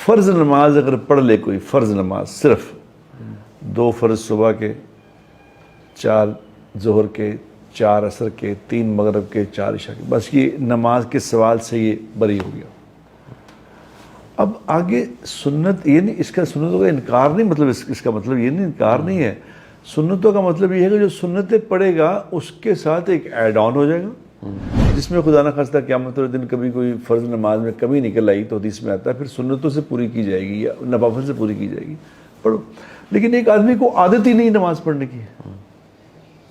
فرض نماز اگر پڑھ لے کوئی، فرض نماز صرف 2 فرض صبح کے، 4 ظہر کے، 4 عصر کے، 3 مغرب کے، 4 عشاء کے، بس یہ نماز کے سوال سے یہ بری ہو گیا۔ اب آگے سنت، یہ نہیں، اس کا سنتوں کا انکار نہیں، مطلب اس کا مطلب یہ نہیں، انکار نہیں ہے۔ سنتوں کا مطلب یہ ہے کہ جو سنتیں پڑھے گا اس کے ساتھ ایک ایڈ آن ہو جائے گا، جس میں خدا نہ خواستہ قیامت والے دن کبھی کوئی فرض نماز میں کمی نکل آئی تو حدیث میں آتا ہے پھر سنتوں سے پوری کی جائے گی یا نوافل سے پوری کی جائے گی، پڑھو۔ لیکن ایک آدمی کو عادت ہی نہیں نماز پڑھنے کی ہے،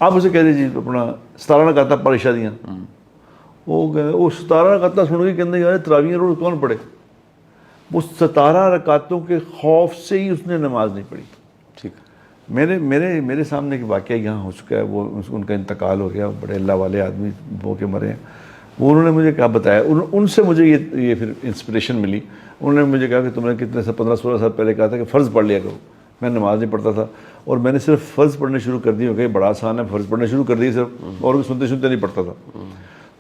آپ اسے کہہ دیجیے اپنا 17 رکعتیں پڑھ عشاء دیاں، وہ 17 رکعتیں سن کے کہنے یار تراویح روز کون پڑھے؟ وہ 17 رکعتوں کے خوف سے ہی اس نے نماز نہیں پڑھی۔ ٹھیک، میرے سامنے ایک واقعہ یہاں ہو چکا ہے، وہ ان کا انتقال ہو گیا، بڑے اللہ والے آدمی ہو کے مرے ہیں۔ وہ انہوں نے مجھے کیا بتایا، ان سے مجھے یہ پھر انسپریشن ملی۔ انہوں نے مجھے کہا کہ تم نے کتنے سے 15-16 سال پہلے کہا تھا کہ فرض پڑھ لیا کرو، میں نماز نہیں پڑھتا تھا اور میں نے صرف فرض پڑھنے شروع کر دی، کہ بڑا آسان ہے، فرض پڑھنے شروع کر دی صرف، اور سنتے نہیں پڑھتا تھا۔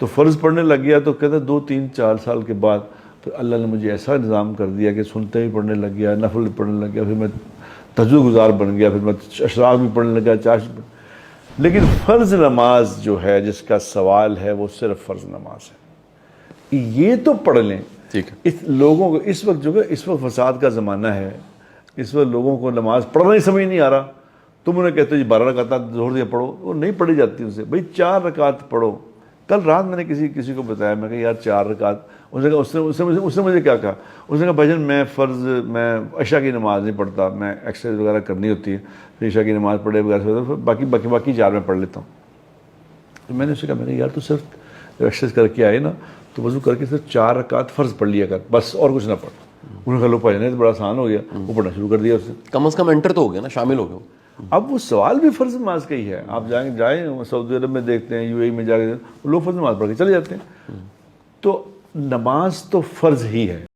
تو فرض پڑھنے لگ گیا تو کہتا 2-3-4 سال کے بعد پھر اللہ نے مجھے ایسا نظام کر دیا کہ سنتے بھی پڑھنے لگ گیا، نفل بھی پڑھنے لگ گیا، پھر میں تہجد گزار بن گیا، پھر میں اشراق بھی پڑھنے لگا، چاشت بھی۔ لیکن فرض نماز جو ہے جس کا سوال ہے وہ صرف فرض نماز ہے، یہ تو پڑھ لیں۔ ٹھیک ہے، اس لوگوں کو اس وقت جو ہے، اس وقت فساد کا زمانہ ہے، اس وقت لوگوں کو نماز پڑھنا ہی سمجھ نہیں آ رہا۔ تم انہیں کہتے ہو جی 12 رکعت ظہر دیا پڑھو، وہ نہیں پڑھی جاتی اسے، بھائی 4 رکعت پڑھو۔ کل رات میں نے کسی کو بتایا، میں کہا یار 4 رکعت، اس نے مجھے کیا کہا، اس نے کہا بھائی جان میں عشاء کی نماز نہیں پڑھتا، میں ایکسرسائز وغیرہ کرنی ہوتی ہے، پھر عشاء کی نماز پڑھے بغیر باقی 4 میں پڑھ لیتا ہوں۔ تو میں نے اسے کہا، میں نے یار تو صرف ایکسرسائز کر کے آئے نا تو وضو کر کے صرف 4 رکعت فرض پڑھ لیا کر بس، اور کچھ نہ پڑھ۔ انہوں نے کہا لو پڑھ جانے تو بڑا آسان ہو گیا، وہ پڑھنا شروع کر دیا اس نے۔ کم از کم انٹر تو ہو گیا نا، شامل ہو گیا۔ اب وہ سوال بھی فرض نماز کا ہی ہے۔ آپ جائیں سعودی عرب میں دیکھتے ہیں، UAE میں جا کے لوگ فرض نماز پڑھ کے چلے جاتے ہیں۔ تو نماز تو فرض ہی ہے۔